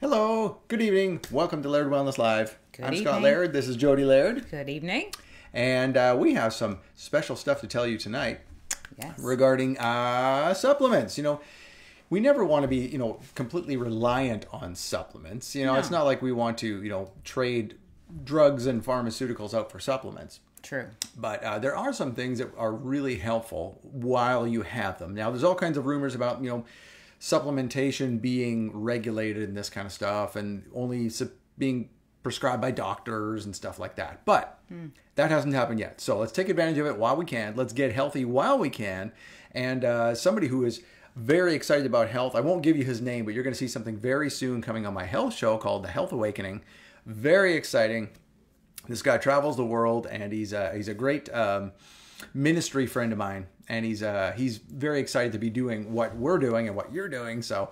Hello, good evening. Welcome to Laird Wellness Live. Good I'm evening. Scott Laird. This is Jody Laird. Good evening. And we have some special stuff to tell you tonight regarding supplements. You know, we never want to be, completely reliant on supplements. No. It's not like we want to, trade drugs and pharmaceuticals out for supplements. True. But there are some things that are really helpful while you have them. Now, there's all kinds of rumors about, supplementation being regulated and this kind of stuff, and only being prescribed by doctors and stuff like that. But that hasn't happened yet. So let's take advantage of it while we can. Let's get healthy while we can. And somebody who is very excited about health, I won't give you his name, but you're going to see something very soon coming on my health show called The Health Awakening. Very exciting. This guy travels the world, and he's a great ministry friend of mine, and he's very excited to be doing what we're doing and what you're doing. So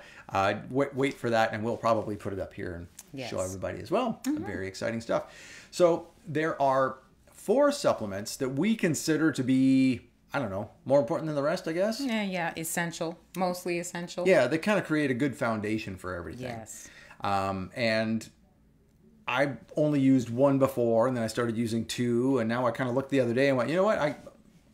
wait for that, and we'll probably put it up here and show everybody as well. Very exciting stuff. So there are 4 supplements that we consider to be, I don't know, more important than the rest, I guess. Yeah, essential, mostly essential. Yeah, they kind of create a good foundation for everything. Yes. And I only used 1 before, and then I started using 2, and now I kind of looked the other day and went, you know what,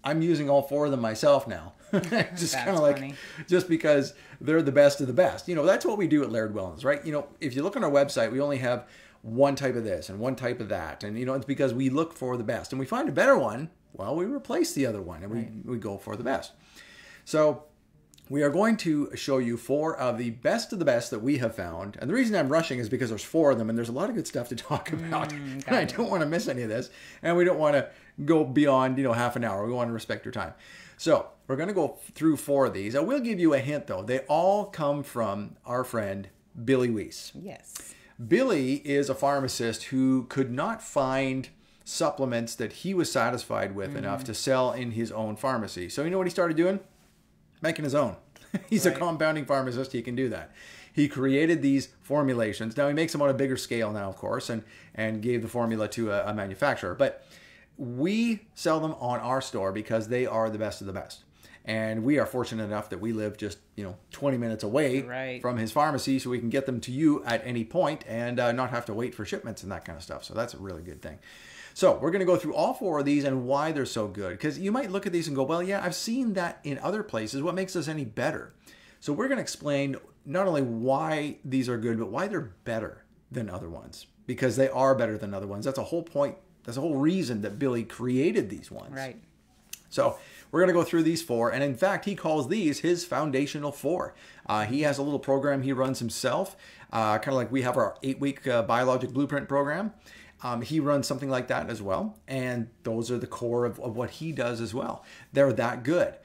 I'm using all 4 of them myself now. Just kind of like, funny. Just because they're the best of the best. That's what we do at Laird Wellness, right? If you look on our website, we only have one type of this and one type of that. And, it's because we look for the best. And we find a better one, well, we replace the other one, and we go for the best. So we are going to show you 4 of the best that we have found. And the reason I'm rushing is because there's 4 of them, and there's a lot of good stuff to talk about. And I don't want to miss any of this. And we don't want to go beyond, half an hour. We want to respect your time. So we're going to go through 4 of these. I will give you a hint, though. They all come from our friend, Billy Weiss. Yes. Billy is a pharmacist who could not find supplements that he was satisfied with enough to sell in his own pharmacy. So you know what he started doing? Making his own. He's a compounding pharmacist. He can do that. He created these formulations. Now he makes them on a bigger scale now, of course, and gave the formula to a manufacturer. But we sell them on our store because they are the best of the best. And we are fortunate enough that we live just 20 minutes away from his pharmacy, so we can get them to you at any point and not have to wait for shipments and that kind of stuff. So that's a really good thing. So we're going to go through all 4 of these and why they're so good. Because you might look at these and go, well, yeah, I've seen that in other places. What makes us any better? So we're going to explain not only why these are good, but why they're better than other ones. Because they are better than other ones. That's a whole point. That's the whole reason that Billy created these ones. Right. So we're going to go through these 4. And in fact, he calls these his foundational 4. He has a little program he runs himself. Kind of like we have our 8-week biologic blueprint program. He runs something like that as well. And those are the core of what he does as well. They're that good.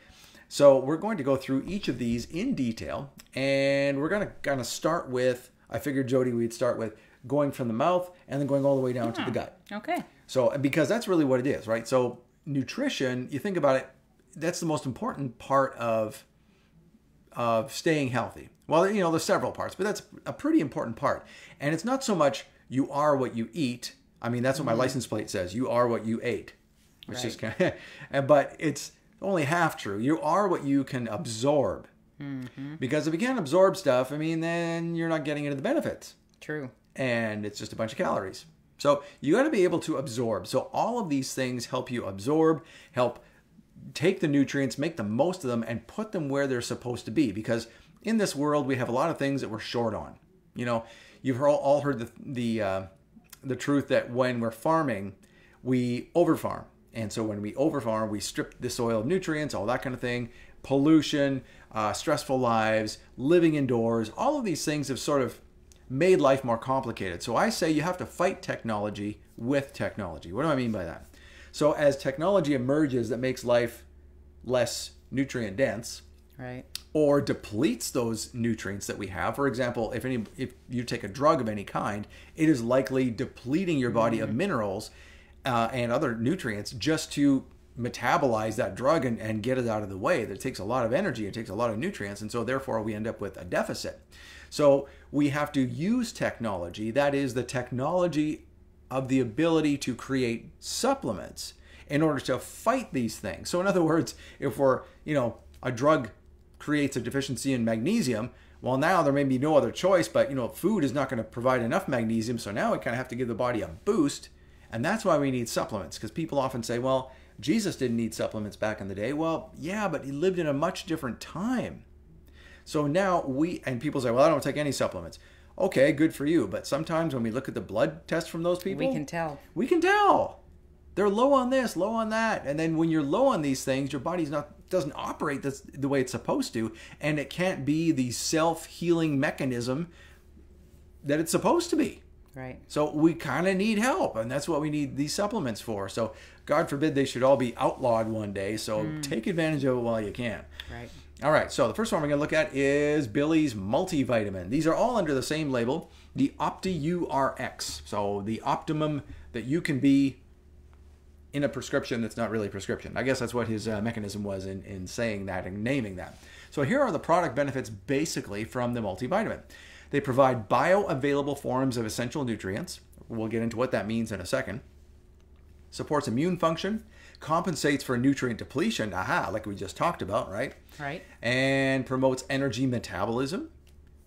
So we're going to go through each of these in detail. And we're going to kind of start with, I figured, Jody, we'd start with going from the mouth and then going all the way down to the gut. Okay. So because that's really what it is, right? So nutrition, you think about it, that's the most important part of staying healthy. Well, there's several parts, but that's a pretty important part. And it's not so much you are what you eat. I mean, that's what my license plate says. You are what you ate. Which is kind of, but it's only half true. You are what you can absorb. Because if you can't absorb stuff, then you're not getting into the benefits. True. And it's just a bunch of calories. So you got to be able to absorb. So all of these things help you absorb, help take the nutrients, make the most of them, and put them where they're supposed to be. Because in this world, we have a lot of things that we're short on. You've all heard the truth that when we're farming, we overfarm. And so when we overfarm, we strip the soil of nutrients, all that kind of thing, pollution, stressful lives, living indoors. All of these things have sort of made life more complicated. So I say you have to fight technology with technology. What do I mean by that? So as technology emerges that makes life less nutrient dense, or depletes those nutrients that we have. For example, if you take a drug of any kind, it is likely depleting your body of minerals and other nutrients just to metabolize that drug and get it out of the way. That takes a lot of energy, it takes a lot of nutrients, and so therefore we end up with a deficit. So we have to use technology, that is the technology of the ability to create supplements in order to fight these things. So in other words, if we're, a drug creates a deficiency in magnesium. Well, now there may be no other choice, but food is not going to provide enough magnesium, so now we kind of have to give the body a boost, and that's why we need supplements. Because people often say, well, Jesus didn't need supplements back in the day. Well, yeah, but he lived in a much different time. So now and people say, well, I don't take any supplements. Okay, good for you. But sometimes when we look at the blood test from those people, We can tell. We can tell. They're low on this, low on that. And then when you're low on these things, your body's doesn't operate the way it's supposed to. And it can't be the self-healing mechanism that it's supposed to be. Right. So we kind of need help. And that's what we need these supplements for. So God forbid they should all be outlawed one day. So take advantage of it while you can. Right. All right, so the first one we're going to look at is Billy's multivitamin. These are all under the same label, the OptiURX. So the optimum that you can be in a prescription that's not really a prescription. I guess that's what his mechanism was in saying that and naming that. So here are the product benefits basically from the multivitamin. They provide bioavailable forms of essential nutrients. We'll get into what that means in a second. Supports immune function, compensates for nutrient depletion, like we just talked about, right? Right. And promotes energy metabolism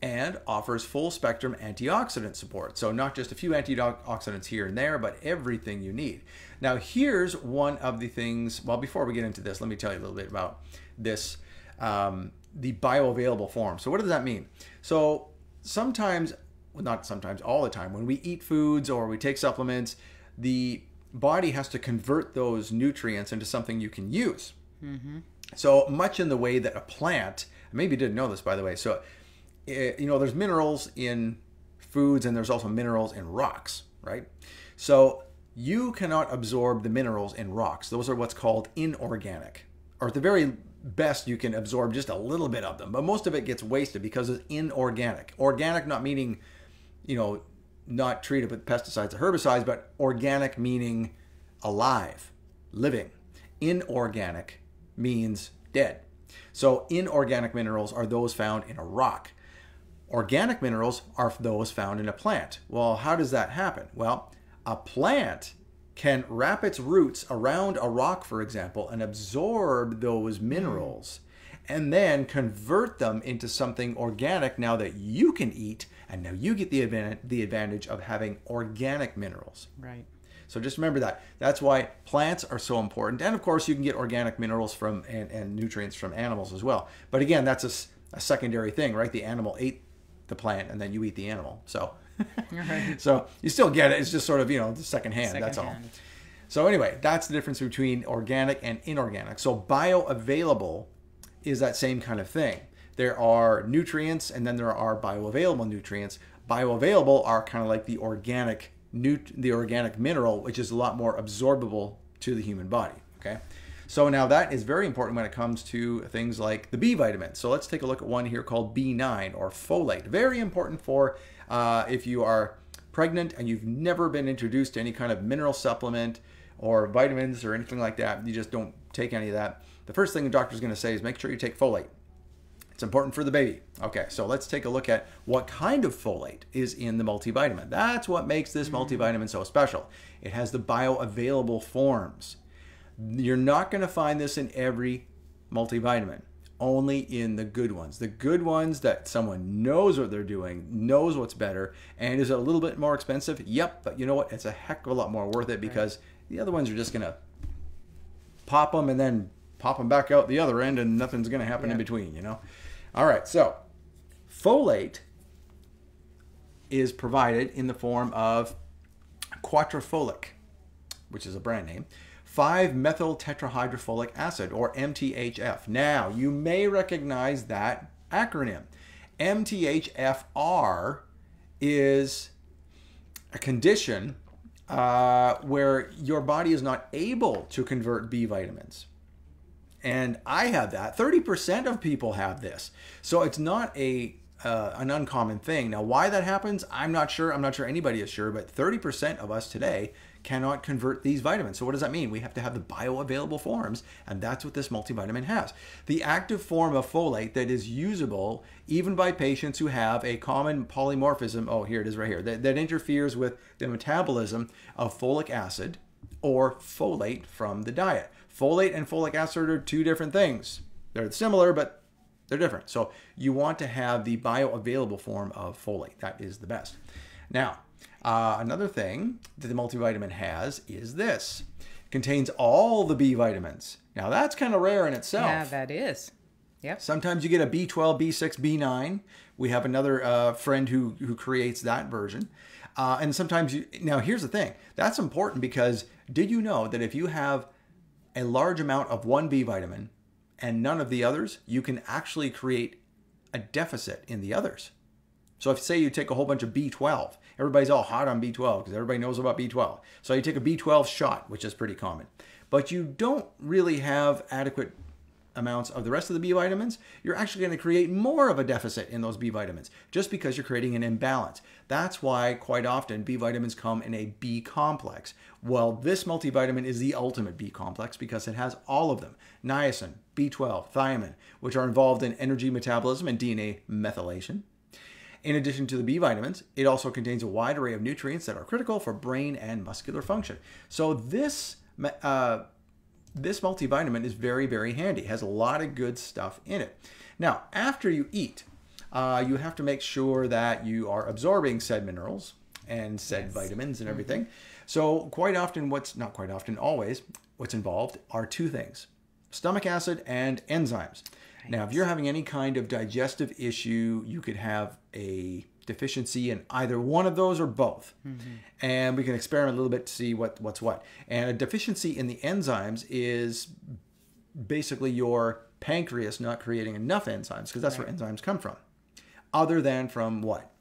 and offers full spectrum antioxidant support. So not just a few antioxidants here and there, but everything you need. Now here's one of the things, well, before we get into this, let me tell you a little bit about this, the bioavailable form. So what does that mean? So sometimes, well, not sometimes, all the time, when we eat foods or we take supplements, the body has to convert those nutrients into something you can use. Mm-hmm. So much in the way that a plant, maybe you didn't know this, by the way. So, there's minerals in foods and there's also minerals in rocks, right? So you cannot absorb the minerals in rocks. Those are what's called inorganic. Or at the very best, you can absorb just a little bit of them, but most of it gets wasted because it's inorganic. Organic not meaning, not treated with pesticides or herbicides, but organic meaning alive, living. Inorganic means dead. So inorganic minerals are those found in a rock. Organic minerals are those found in a plant. Well, how does that happen? Well, a plant can wrap its roots around a rock, for example, and absorb those minerals and then convert them into something organic now that you can eat, and now you get the advantage of having organic minerals. Right. So just remember that. That's why plants are so important. And of course, you can get organic minerals from and nutrients from animals as well. But again, that's a secondary thing, right? The animal ate the plant and then you eat the animal. So Right. so you still get it. It's just sort of, the second hand. That's all. So anyway, that's the difference between organic and inorganic. So bioavailable is that same kind of thing. There are nutrients and then there are bioavailable nutrients. Bioavailable are kind of like the organic mineral, which is a lot more absorbable to the human body. Okay. So now that is very important when it comes to things like the B vitamins. So let's take a look at one here called B9 or folate. Very important for if you are pregnant and you've never been introduced to any kind of mineral supplement or vitamins or anything like that. You just don't take any of that. The first thing the doctor's going to say is make sure you take folate. It's important for the baby. Okay, so let's take a look at what kind of folate is in the multivitamin. That's what makes this multivitamin so special. It has the bioavailable forms. You're not going to find this in every multivitamin, only in the good ones. The good ones that someone knows what they're doing, knows what's better, and is it a little bit more expensive? Yep, but you know what? It's a heck of a lot more worth it because the other ones are just going to pop them and then pop them back out the other end and nothing's going to happen in between, All right, so folate is provided in the form of quadrafolic, which is a brand name, 5-methyl tetrahydrofolic acid, or MTHF. Now, you may recognize that acronym. MTHFR is a condition where your body is not able to convert B vitamins. And I have that. 30% of people have this. So it's not an uncommon thing. Now, why that happens, I'm not sure. I'm not sure anybody is sure, but 30% of us today cannot convert these vitamins. So what does that mean? We have to have the bioavailable forms, and that's what this multivitamin has. The active form of folate that is usable even by patients who have a common polymorphism, oh, here it is right here, that interferes with the metabolism of folic acid or folate from the diet. Folate and folic acid are two different things. They're similar, but They're different. So you want to have the bioavailable form of folate. That is the best. Now, another thing that the multivitamin has is this. It contains all the B vitamins. Now, that's kind of rare in itself. Yeah, that is. Yep. Sometimes you get a B12, B6, B9. We have another friend who creates that version. And sometimes now here's the thing. That's important because did you know that if you have a large amount of one B vitamin and none of the others, you can actually create a deficit in the others. So if say you take a whole bunch of B12, everybody's all hot on B12 because everybody knows about B12. So you take a B12 shot, which is pretty common, but you don't really have adequate amounts of the rest of the B vitamins, you're actually going to create more of a deficit in those B vitamins just because you're creating an imbalance. That's why quite often B vitamins come in a B complex. Well, this multivitamin is the ultimate B complex because it has all of them. Niacin, B12, thiamine, which are involved in energy metabolism and DNA methylation. In addition to the B vitamins, it also contains a wide array of nutrients that are critical for brain and muscular function. So this multivitamin is very, very handy. It has a lot of good stuff in it. Now, after you eat, you have to make sure that you are absorbing said minerals and said vitamins and everything. So quite often, not quite often, always, what's involved are two things: stomach acid and enzymes. Now, if you're having any kind of digestive issue, you could have a deficiency in either one of those or both. And we can experiment a little bit to see what's what. And a deficiency in the enzymes is basically your pancreas not creating enough enzymes, because that's where enzymes come from. Other than from what?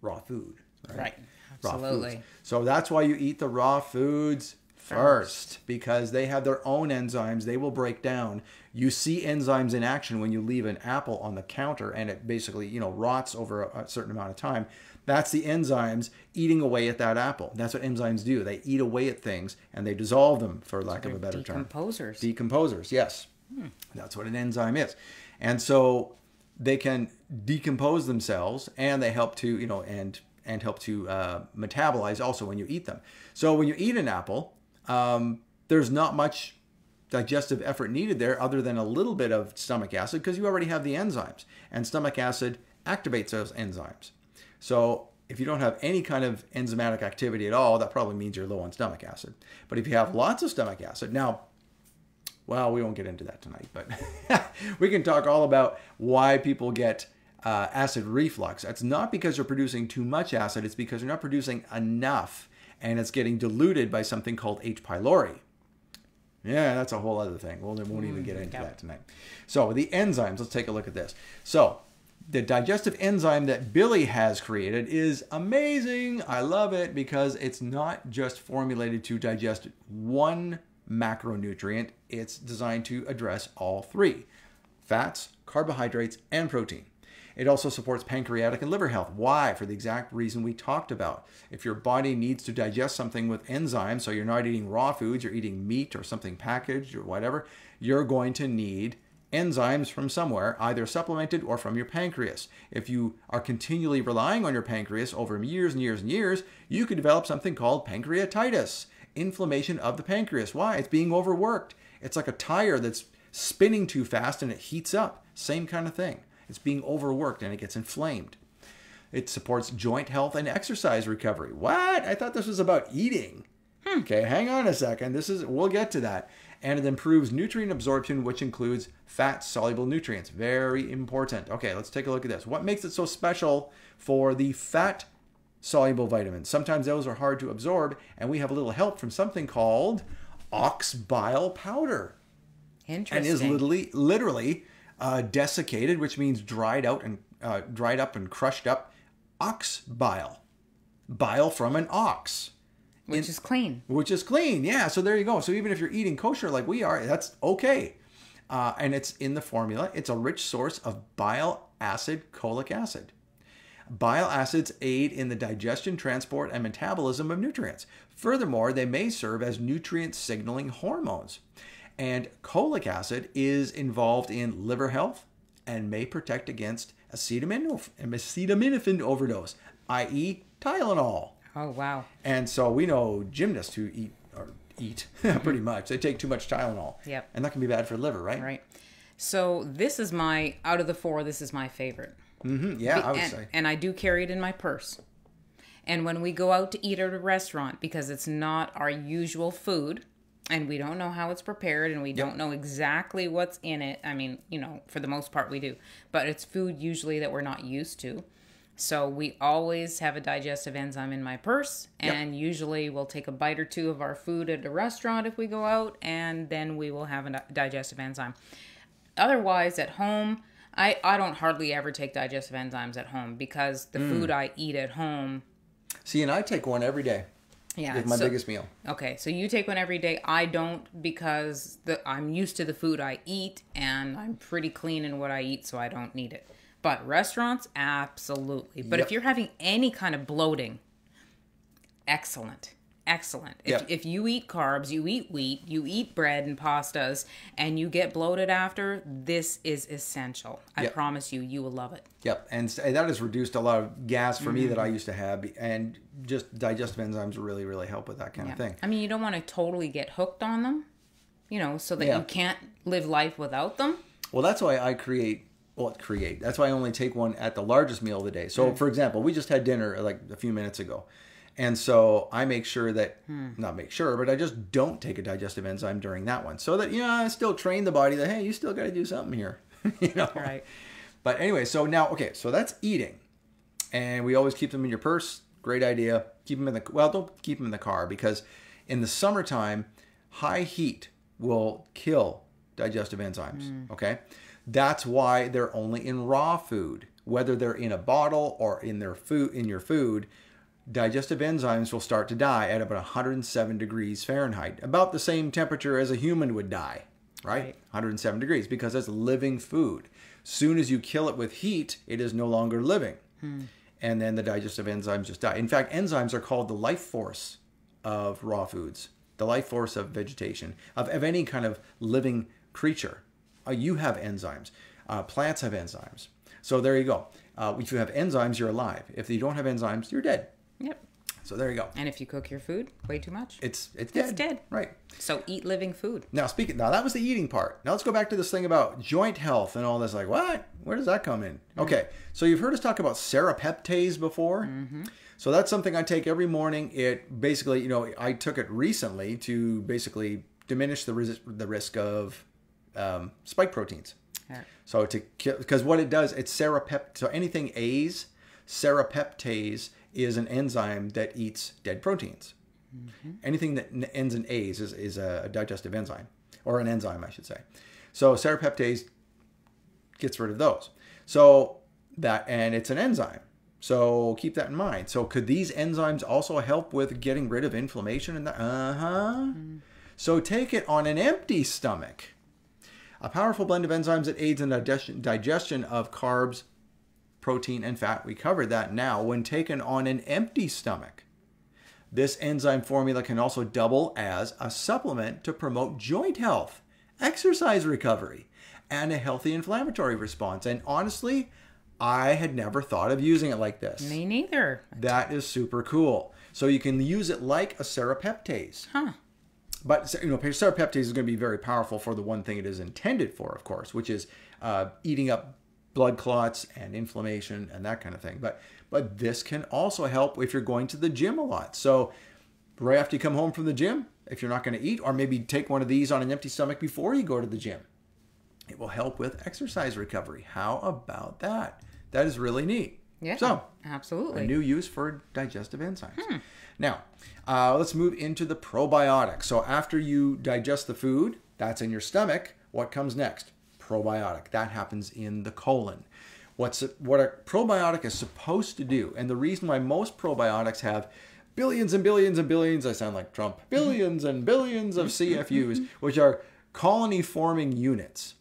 Raw food. Right. Raw Absolutely. foods. So that's why you eat the raw foods first, because they have their own enzymes. They will break down. You see enzymes in action when you leave an apple on the counter and it basically, rots over a certain amount of time. That's the enzymes eating away at that apple. That's what enzymes do. They eat away at things and they dissolve them, for lack of a better term. Decomposers. Decomposers, yes. That's what an enzyme is. And so they can decompose themselves, and they help to, and help to metabolize also when you eat them. So when you eat an apple, there's not much digestive effort needed there other than a little bit of stomach acid, because you already have the enzymes, and stomach acid activates those enzymes. So if you don't have any kind of enzymatic activity at all, that probably means you're low on stomach acid. But if you have lots of stomach acid, now, well, we won't get into that tonight, but we can talk all about why people get acid reflux. That's not because you're producing too much acid, it's because you're not producing enough, and it's getting diluted by something called H. pylori. Yeah, that's a whole other thing. Well, we won't even get into that tonight. So the enzymes, let's take a look at this. So the digestive enzyme that Billy has created is amazing. I love it because it's not just formulated to digest one macronutrient. It's designed to address all three: fats, carbohydrates, and protein. It also supports pancreatic and liver health. Why? For the exact reason we talked about. If your body needs to digest something with enzymes, so you're not eating raw foods, you're eating meat or something packaged or whatever, you're going to need enzymes from somewhere, either supplemented or from your pancreas. If you are continually relying on your pancreas over years and years and years, you could develop something called pancreatitis, inflammation of the pancreas. Why? It's being overworked. It's like a tire that's spinning too fast and it heats up. Same kind of thing. It's being overworked and it gets inflamed. It supports joint health and exercise recovery. What? I thought this was about eating. Okay, hang on a second. We'll get to that. And it improves nutrient absorption, which includes fat-soluble nutrients. Very important. Okay, let's take a look at this. What makes it so special for the fat-soluble vitamins? Sometimes those are hard to absorb, and we have a little help from something called ox bile powder. Interesting. And is literally desiccated, which means dried up and crushed up ox bile from an ox, which is clean. Which is clean, yeah. So there you go. So even if you're eating kosher like we are, that's okay. And it's in the formula. It's a rich source of bile acid, cholic acid. Bile acids aid in the digestion, transport, and metabolism of nutrients. Furthermore, they may serve as nutrient signaling hormones. And cholic acid is involved in liver health and may protect against acetaminophen overdose, i.e. Tylenol. Oh, wow. And so we know gymnasts who eat pretty much. They take too much Tylenol. Yep. And that can be bad for the liver, right? Right. So this is my, out of the four, this is my favorite. Yeah, I would say. And I do carry it in my purse. And when we go out to eat at a restaurant, because it's not our usual food, and we don't know how it's prepared, and we don't know exactly what's in it. I mean, you know, for the most part we do. But it's food usually that we're not used to. So we always have a digestive enzyme in my purse, and usually we'll take a bite or two of our food at a restaurant if we go out, and then we will have a digestive enzyme. Otherwise, at home, I don't hardly ever take digestive enzymes at home because the food I eat at home... See, and I take one every day. Yeah, it's my biggest meal. Okay, so you take one every day. I don't, because I'm used to the food I eat, and I'm pretty clean in what I eat, so I don't need it. But restaurants, absolutely. But if you're having any kind of bloating, excellent. Excellent. If you eat carbs, you eat wheat, you eat bread and pastas, and you get bloated after, this is essential. I promise you, you will love it. Yep. And that has reduced a lot of gas for me that I used to have. And just digestive enzymes really, really help with that kind of thing. I mean, you don't want to totally get hooked on them, you know, so that you can't live life without them. Well, that's why I That's why I only take one at the largest meal of the day. So, for example, we just had dinner like a few minutes ago. And so I make sure that, not make sure, but I just don't take a digestive enzyme during that one. So that, you know, I still train the body that, hey, you still got to do something here. You know? Right. But anyway, so now, okay, so that's eating. And we always keep them in your purse. Great idea. Keep them in the, well, don't keep them in the car, because in the summertime, high heat will kill digestive enzymes. Okay. That's why they're only in raw food, whether they're in a bottle or in their food, in your food. Digestive enzymes will start to die at about 107 degrees Fahrenheit, about the same temperature as a human would die, right? 107 degrees, because it's living food. Soon as you kill it with heat, it is no longer living. And then the digestive enzymes just die. In fact, enzymes are called the life force of raw foods, the life force of vegetation, of any kind of living creature. You have enzymes. Plants have enzymes. So there you go. If you have enzymes, you're alive. If you don't have enzymes, you're dead. Yep. So there you go. And if you cook your food way too much, it's dead. It's dead. Right. So eat living food. Now that was the eating part. Now let's go back to this thing about joint health and all this. Like, what? Where does that come in? Okay. So you've heard us talk about serapeptase before. So that's something I take every morning. It basically, you know, I took it recently to basically diminish the risk of spike proteins. So because what it does, it's serapeptase. So anything A's, serapeptase is an enzyme that eats dead proteins. Anything that ends in A's is a digestive enzyme, or an enzyme, I should say. So serapeptase gets rid of those. So and it's an enzyme. So keep that in mind. So could these enzymes also help with getting rid of inflammation? So take it on an empty stomach. A powerful blend of enzymes that aids in digestion of carbs, protein, and fat. We covered that now. When taken on an empty stomach, this enzyme formula can also double as a supplement to promote joint health, exercise recovery, and a healthy inflammatory response. And honestly, I had never thought of using it like this. Me neither. That is super cool. So you can use it like a serapeptase. But, you know, serapeptase is going to be very powerful for the one thing it is intended for, of course, which is eating up blood clots and inflammation and that kind of thing. But this can also help if you're going to the gym a lot. So right after you come home from the gym, if you're not going to eat, or maybe take one of these on an empty stomach before you go to the gym, it will help with exercise recovery. How about that? That is really neat. Yeah, so absolutely. A new use for digestive enzymes. Now, let's move into the probiotics. So after you digest the food, that's in your stomach. What comes next? Probiotic. That happens in the colon. What a probiotic is supposed to do, and the reason why most probiotics have billions and billions and billions, I sound like Trump, billions and billions of CFUs, which are colony-forming units.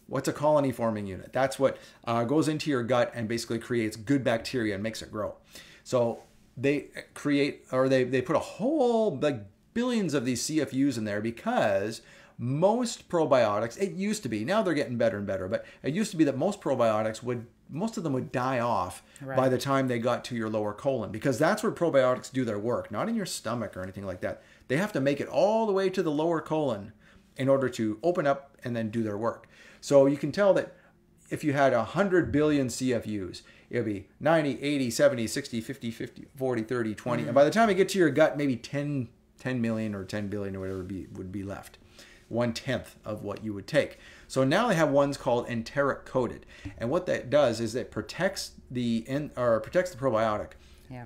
What's a colony-forming unit? That's what goes into your gut and basically creates good bacteria and makes it grow. So they create, or they put a whole, like, billions of these CFUs in there because most probiotics, it used to be, now they're getting better and better, but it used to be that most probiotics most of them would die off by the time they got to your lower colon, because that's where probiotics do their work, not in your stomach or anything like that. They have to make it all the way to the lower colon in order to open up and then do their work. So you can tell that if you had 100 billion CFUs, it would be 90, 80, 70, 60, 50, 50, 40, 30, 20. And by the time you get to your gut, maybe 10 million or 10 billion or whatever would be left. 1/10 of what you would take. So now they have ones called enteric coated. And what that does is it protects the probiotic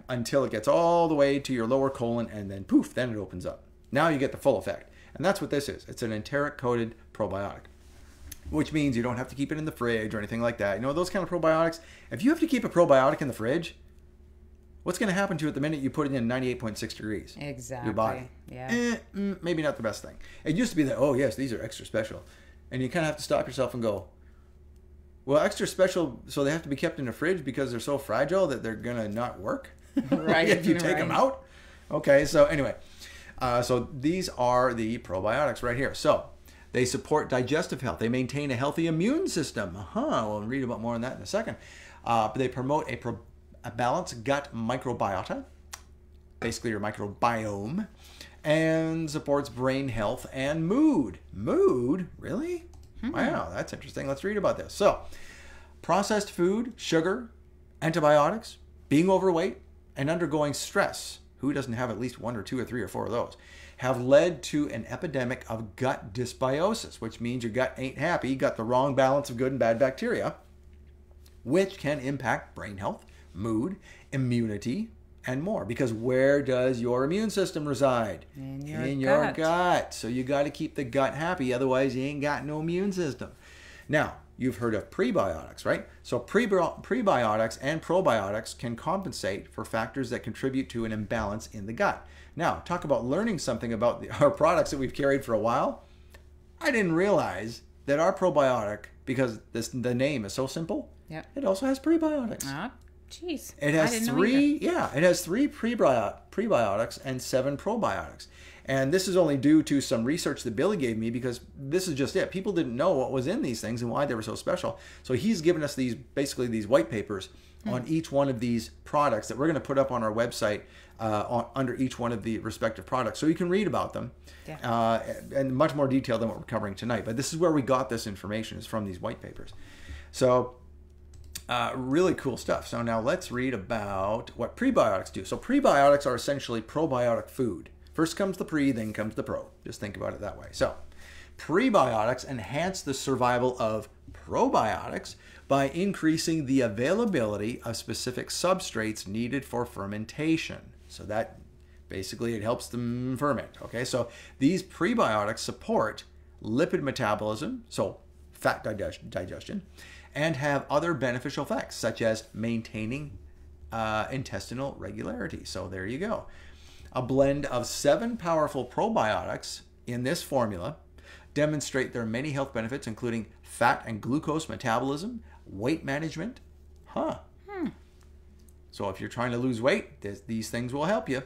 until it gets all the way to your lower colon, and then poof, then it opens up. Now you get the full effect. And that's what this is. It's an enteric coated probiotic, which means you don't have to keep it in the fridge or anything like that. You know, those kind of probiotics, if you have to keep a probiotic in the fridge, what's going to happen to it the minute you put it in 98.6 degrees? Exactly. Your body. Yeah. Maybe not the best thing. It used to be that, oh, yes, these are extra special. And you kind of have to stop yourself and go, well, extra special, so they have to be kept in the fridge because they're so fragile that they're going to not work? Right. If you take them out? Okay, so anyway. So these are the probiotics right here. So they support digestive health. They maintain a healthy immune system. We'll read about more on that in a second. But they promote a balanced gut microbiota, basically your microbiome, and supports brain health and mood. Mood? Really? Wow, that's interesting. Let's read about this. So, processed food, sugar, antibiotics, being overweight, and undergoing stress. Who doesn't have at least 1 or 2 or 3 or 4 of those? Have led to an epidemic of gut dysbiosis, which means your gut ain't happy, you got the wrong balance of good and bad bacteria, which can impact brain health, mood, immunity, and more. Because where does your immune system reside? In your gut. So you got to keep the gut happy, otherwise you ain't got no immune system. Now, you've heard of prebiotics, right? So prebiotics and probiotics can compensate for factors that contribute to an imbalance in the gut. Now, talk about learning something about our products that we've carried for a while. I didn't realize that our probiotic, because the name is so simple, it also has prebiotics. Jeez. It has three prebiotics and 7 probiotics. And this is only due to some research that Billy gave me, because this is just it. People didn't know what was in these things and why they were so special. So he's given us these white papers on each one of these products that we're going to put up on our website under each one of the respective products. So you can read about them in much more detail than what we're covering tonight. But this is where we got this information, is from these white papers. So really cool stuff. So now let's read about what prebiotics do. So prebiotics are essentially probiotic food. First comes the pre, then comes the pro. Just think about it that way. So prebiotics enhance the survival of probiotics by increasing the availability of specific substrates needed for fermentation. So that basically, it helps them ferment. Okay, so these prebiotics support lipid metabolism, so fat digestion, and have other beneficial effects, such as maintaining intestinal regularity. So there you go. A blend of 7 powerful probiotics in this formula demonstrate their many health benefits, including fat and glucose metabolism, weight management. So if you're trying to lose weight, these things will help you,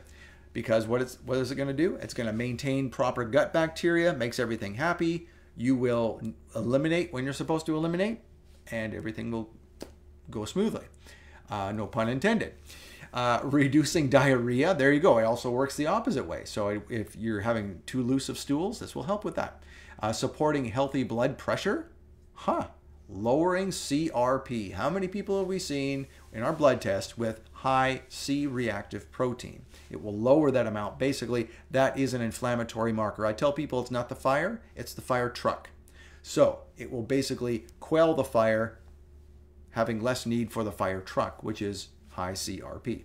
because what is it going to do? It's going to maintain proper gut bacteria, makes everything happy. You will eliminate when you're supposed to eliminate, and everything will go smoothly. No pun intended. Reducing diarrhea, there you go. It also works the opposite way. So if you're having too loose of stools, this will help with that. Supporting healthy blood pressure. Lowering CRP. How many people have we seen in our blood test with high C-reactive protein? It will lower that amount. Basically, that is an inflammatory marker. I tell people it's not the fire, it's the fire truck. So it will basically quell the fire, having less need for the fire truck, which is high CRP.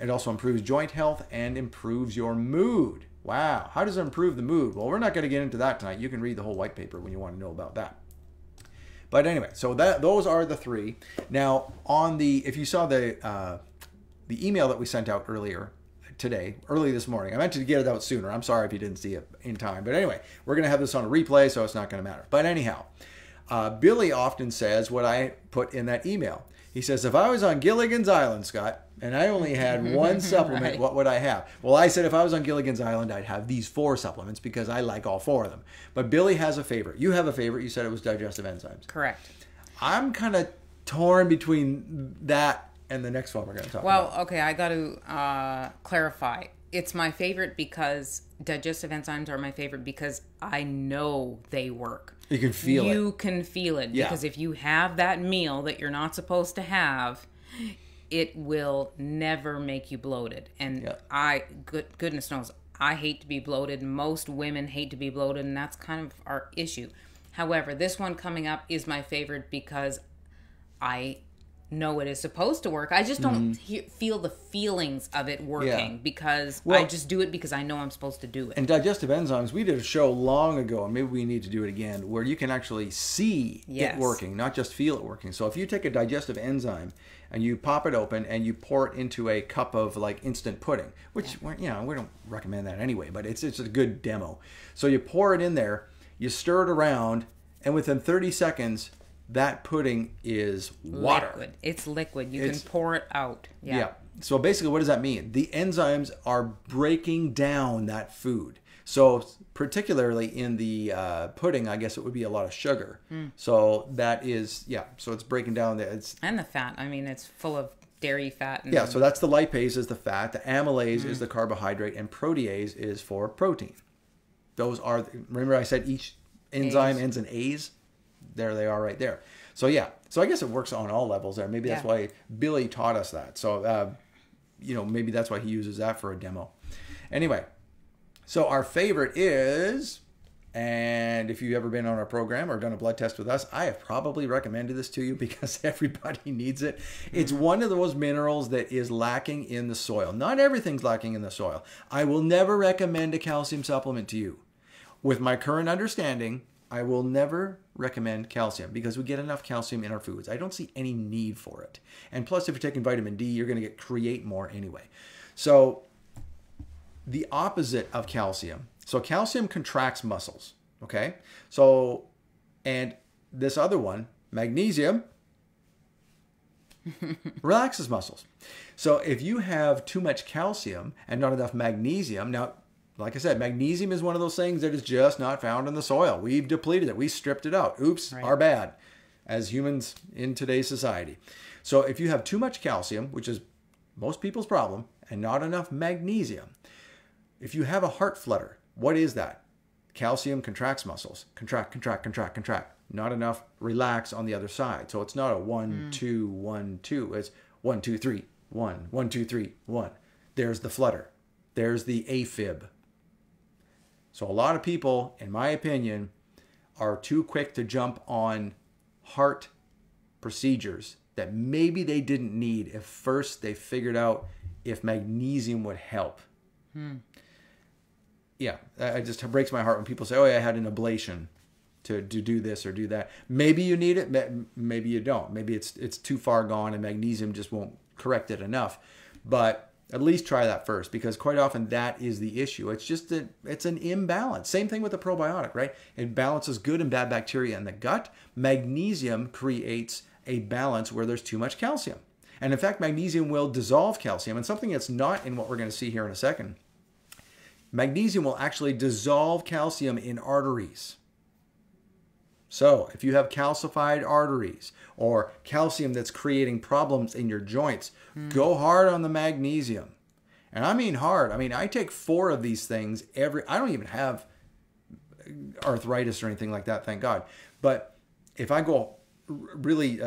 It also improves joint health and improves your mood. Wow. How does it improve the mood? Well, we're not going to get into that tonight. You can read the whole white paper when you want to know about that. But anyway, so those are the 3. Now, if you saw the email that we sent out early this morning, I meant to get it out sooner. I'm sorry if you didn't see it in time. But anyway, we're going to have this on a replay, so it's not going to matter. But anyhow, Billy often says what I put in that email. He says, if I was on Gilligan's Island, Scott, and I only had one supplement, Right. what would I have? Well, I said if I was on Gilligan's Island, I'd have these 4 supplements because I like all 4 of them. But Billy has a favorite. You have a favorite. You said it was digestive enzymes. Correct. I'm kind of torn between that and the next one we're going to talk about. Well, okay, I got to clarify. it's my favorite because digestive enzymes are my favorite because I know they work. You can feel it. You can feel it. Yeah. Because if you have that meal that you're not supposed to have, it will never make you bloated. And goodness knows, I hate to be bloated. Most women hate to be bloated, and that's kind of our issue. However, this one coming up is my favorite because I know it is supposed to work. I just don't feel the feelings of it working because I just do it because I know I'm supposed to do it. And digestive enzymes, we did a show long ago, and maybe we need to do it again, where you can actually see it working, not just feel it working. So if you take a digestive enzyme and you pop it open and you pour it into a cup of like instant pudding, which we don't recommend that anyway, but it's a good demo. So you pour it in there, you stir it around, and within 30 seconds, that pudding is water. Liquid. It's liquid. You can pour it out. Yeah. So basically, what does that mean? The enzymes are breaking down that food. So particularly in the pudding, I guess it would be a lot of sugar. So that is, so it's breaking down. And the fat. I mean, it's full of dairy fat. And so that's the lipase is the fat. The amylase is the carbohydrate. And protease is for protein. Those are, remember I said each enzyme ends in A's? There they are right there. So so I guess it works on all levels there. Maybe that's why Billy taught us that. So, maybe that's why he uses that for a demo. Anyway, so our favorite is, and if you've ever been on our program or done a blood test with us, I have probably recommended this to you because everybody needs it. It's one of those minerals that is lacking in the soil. Not everything's lacking in the soil. I will never recommend a calcium supplement to you. With my current understanding, I will never recommend calcium because we get enough calcium in our foods. I don't see any need for it. And plus, if you're taking vitamin D, you're going to create more anyway. So the opposite of calcium. So calcium contracts muscles, okay? So, and this other one, magnesium, relaxes muscles. So if you have too much calcium and not enough magnesium, now, like I said, magnesium is one of those things that is just not found in the soil. We've depleted it. We stripped it out. Oops, our bad as humans in today's society. So if you have too much calcium, which is most people's problem, and not enough magnesium, if you have a heart flutter, what is that? Calcium contracts muscles. Contract, contract, contract, contract. Not enough relax on the other side. So it's not a 1, 2, 1, 2. It's 1, 2, 3, 1, 1, 2, 3, 1. There's the flutter. There's the AFib. So a lot of people, in my opinion, are too quick to jump on heart procedures that maybe they didn't need if first they figured out if magnesium would help. Yeah, it just breaks my heart when people say, oh, yeah, I had an ablation to do this or do that. Maybe you need it, maybe you don't. Maybe it's too far gone and magnesium just won't correct it enough. But at least try that first, because quite often that is the issue. It's just it's an imbalance. Same thing with the probiotic, right? It balances good and bad bacteria in the gut. Magnesium creates a balance where there's too much calcium. And in fact, magnesium will dissolve calcium. And something that's not in what we're going to see here in a second, magnesium will actually dissolve calcium in arteries. So if you have calcified arteries or calcium that's creating problems in your joints, go hard on the magnesium. And I mean hard. I mean, I take 4 of these things I don't even have arthritis or anything like that, thank God. But if I go really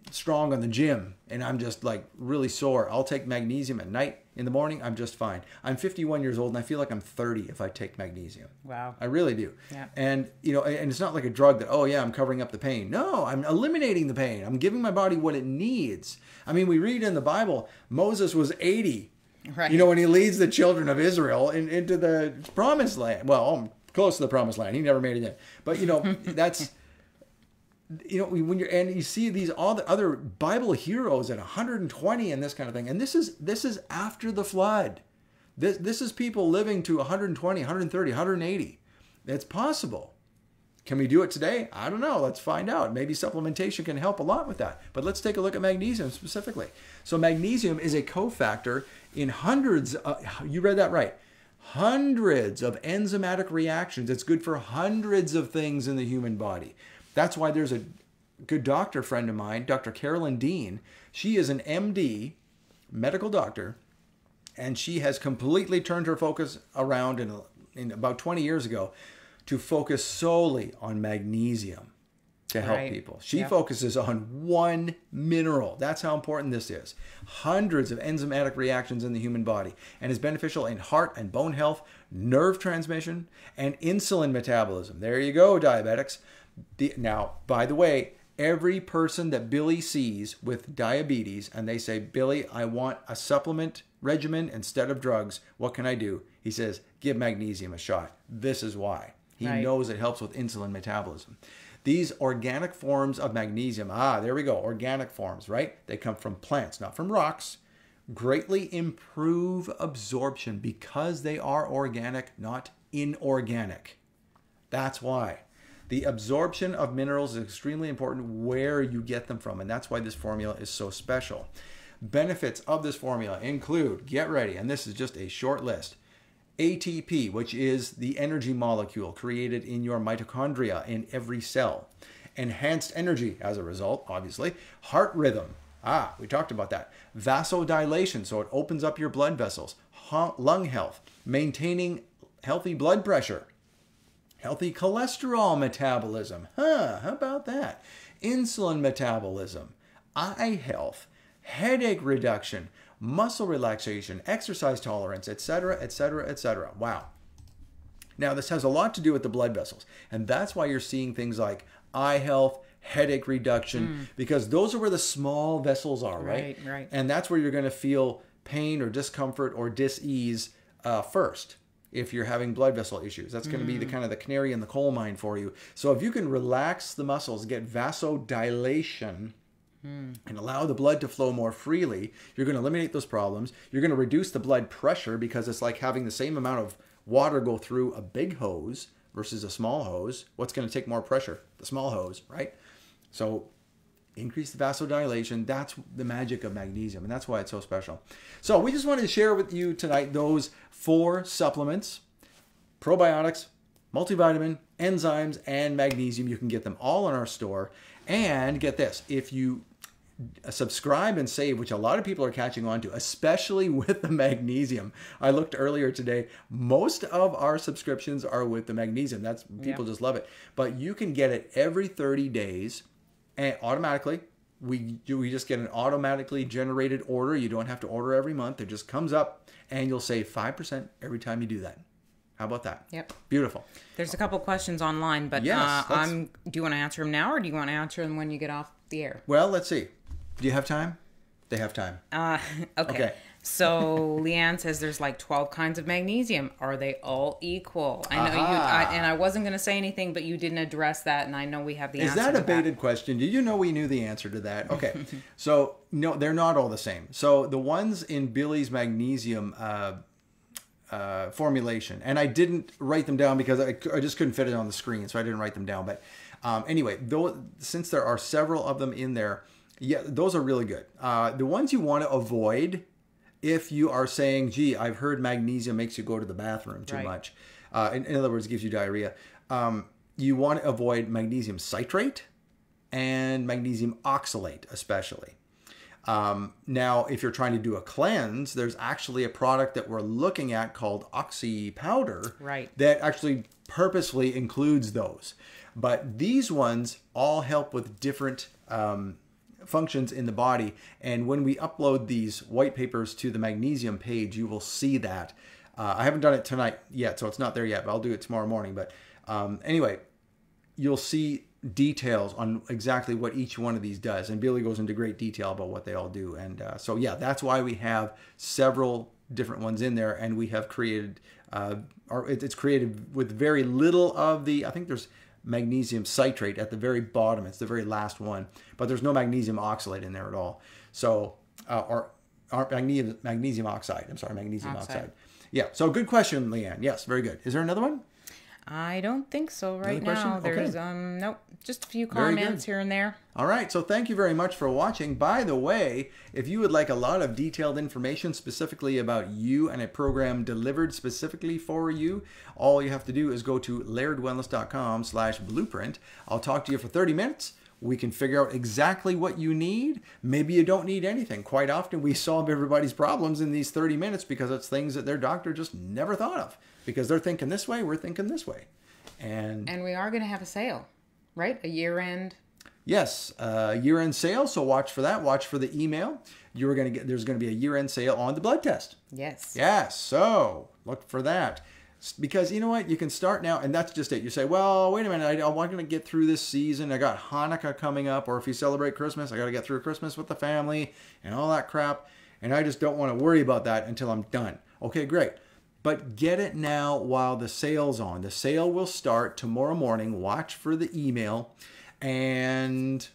strong on the gym and I'm just like really sore, I'll take magnesium at night. In the morning, I'm just fine. I'm 51 years old and I feel like I'm 30 if I take magnesium. Wow. I really do. Yeah. And, and it's not like a drug that, oh yeah, I'm covering up the pain. No, I'm eliminating the pain. I'm giving my body what it needs. I mean, we read in the Bible, Moses was 80. Right. When he leads the children of Israel into the promised land. Well, close to the promised land. He never made it in. But, that's... when you see all the other Bible heroes at 120 and this kind of thing, and this is after the flood. This is people living to 120, 130, 180. It's possible. Can we do it today? I don't know. Let's find out. Maybe supplementation can help a lot with that. But let's take a look at magnesium specifically. So magnesium is a cofactor in hundreds. You read that right. Hundreds of enzymatic reactions. It's good for hundreds of things in the human body. That's why there's a good doctor friend of mine, Dr. Carolyn Dean. She is an MD, medical doctor, And she has completely turned her focus around in about 20 years ago to focus solely on magnesium to help people. She focuses on one mineral. That's how important this is. Hundreds of enzymatic reactions in the human body, and is beneficial in heart and bone health, nerve transmission, and insulin metabolism. There you go, diabetics. Now, by the way, every person that Billy sees with diabetes and they say, Billy, I want a supplement regimen instead of drugs. What can I do? He says, give magnesium a shot. This is why. He knows it helps with insulin metabolism. These organic forms of magnesium, there we go, organic forms, right? They come from plants, not from rocks. Greatly improve absorption because they are organic, not inorganic. That's why. The absorption of minerals is extremely important where you get them from, and that's why this formula is so special. Benefits of this formula include, get ready, and this is just a short list, ATP, which is the energy molecule created in your mitochondria in every cell. Enhanced energy as a result, obviously. Heart rhythm. We talked about that. Vasodilation, so it opens up your blood vessels. Lung health. Maintaining healthy blood pressure. Healthy cholesterol metabolism. How about that? Insulin metabolism. Eye health. Headache reduction. Muscle relaxation, exercise tolerance, etc., etc., etc. Wow. Now, this has a lot to do with the blood vessels, and that's why you're seeing things like eye health, headache reduction, because those are where the small vessels are, right? Right. And that's where you're going to feel pain or discomfort or dis-ease first if you're having blood vessel issues. That's going to be the kind of the canary in the coal mine for you. So if you can relax the muscles, get vasodilation, and allow the blood to flow more freely, you're going to eliminate those problems. You're going to reduce the blood pressure because it's like having the same amount of water go through a big hose versus a small hose. What's going to take more pressure? The small hose, right? So increase the vasodilation. That's the magic of magnesium, and that's why it's so special. So we just wanted to share with you tonight those 4 supplements: probiotics, multivitamin, enzymes, and magnesium. You can get them all in our store. And get this, if you subscribe and save, which a lot of people are catching on to, especially with the magnesium. I looked earlier today, most of our subscriptions are with the magnesium. That's people just love it. But you can get it every 30 days and automatically. We just get an automatically generated order. You don't have to order every month. It just comes up and you'll save 5% every time you do that. How about that? Yep. Beautiful. There's a couple questions online, but yes, do you want to answer them now or do you want to answer them when you get off the air? Well, let's see. Do you have time? They have time. Okay. So Leanne says there's like 12 kinds of magnesium. Are they all equal? I know and I wasn't going to say anything, but you didn't address that, and I know we have the answer. Is that a baited question? Did you know we knew the answer to that? Okay. So, no, they're not all the same. So the ones in Billy's magnesium formulation, and I didn't write them down because I just couldn't fit it on the screen, so I didn't write them down. But anyway, since there are several of them in there, yeah, those are really good. The ones you want to avoid, if you are saying, gee, I've heard magnesium makes you go to the bathroom too much, in other words, gives you diarrhea, you want to avoid magnesium citrate and magnesium oxalate especially. Now, if you're trying to do a cleanse, there's actually a product that we're looking at called Oxy Powder that actually purposefully includes those. But these ones all help with different functions in the body. And when we upload these white papers to the magnesium page, you will see that. I haven't done it tonight yet, so it's not there yet, but I'll do it tomorrow morning. But anyway, you'll see details on exactly what each one of these does, and Billy goes into great detail about what they all do. And so yeah, that's why we have several different ones in there, and we have created it's created with very little of the, I think there's magnesium citrate at the very bottom. It's the very last one, but there's no magnesium oxalate in there at all. So or magnesium oxide. I'm sorry, magnesium oxide. Yeah. So good question, Leanne. Yes, very good. Is there another one? I don't think so right now. There's nope, just a few comments here and there. All right, so thank you very much for watching. By the way, if you would like a lot of detailed information specifically about you and a program delivered specifically for you, all you have to do is go to lairdwellness.com/blueprint. I'll talk to you for 30 minutes. We can figure out exactly what you need. Maybe you don't need anything. Quite often we solve everybody's problems in these 30 minutes because it's things that their doctor just never thought of. Because they're thinking this way, we're thinking this way. And we are going to have a sale, right? A year-end. Yes, year-end sale. So watch for that. Watch for the email. There's going to be a year-end sale on the blood test. Yes. Yes. So look for that. Because you know what? You can start now, and that's just it. You say, well, wait a minute. I want to get through this season. I got Hanukkah coming up, or if you celebrate Christmas, I got to get through Christmas with the family and all that crap. And I just don't want to worry about that until I'm done. Okay, great. But get it now while the sale's on. The sale will start tomorrow morning. Watch for the email. And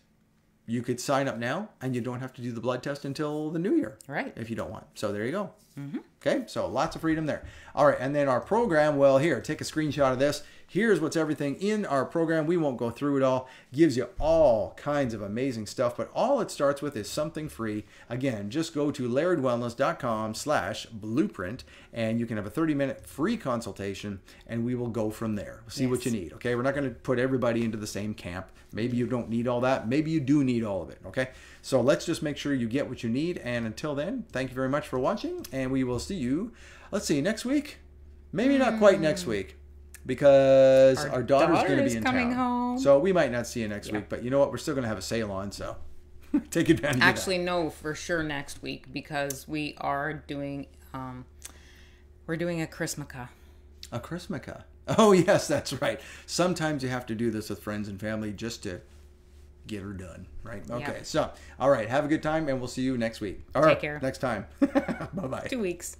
you could sign up now, and you don't have to do the blood test until the new year. Right. If you don't want. So there you go. Mm-hmm. Okay, so lots of freedom there. All right, and then our program, well, here, take a screenshot of this. Here's what's everything in our program. We won't go through it all. Gives you all kinds of amazing stuff, but all it starts with is something free. Again, just go to lairdwellness.com/blueprint, and you can have a 30-minute free consultation, and we will go from there. See what you need, okay? We're not going to put everybody into the same camp. Maybe you don't need all that. Maybe you do need all of it, okay? So let's just make sure you get what you need, and until then, thank you very much for watching, and we will see you, let's see, next week? Maybe not quite next week, because our daughter's going to be in coming town. Home. So we might not see you next week, but you know what? We're still going to have a sale on, so take advantage Actually, of that. no, for sure next week, because we are doing, we're doing a Christmaka. A Christmaka. Oh, yes, that's right. Sometimes you have to do this with friends and family just to get her done, right? Okay, Yep. So, all right, have a good time, and we'll see you next week. Or Take care. next time. Bye-bye. 2 weeks.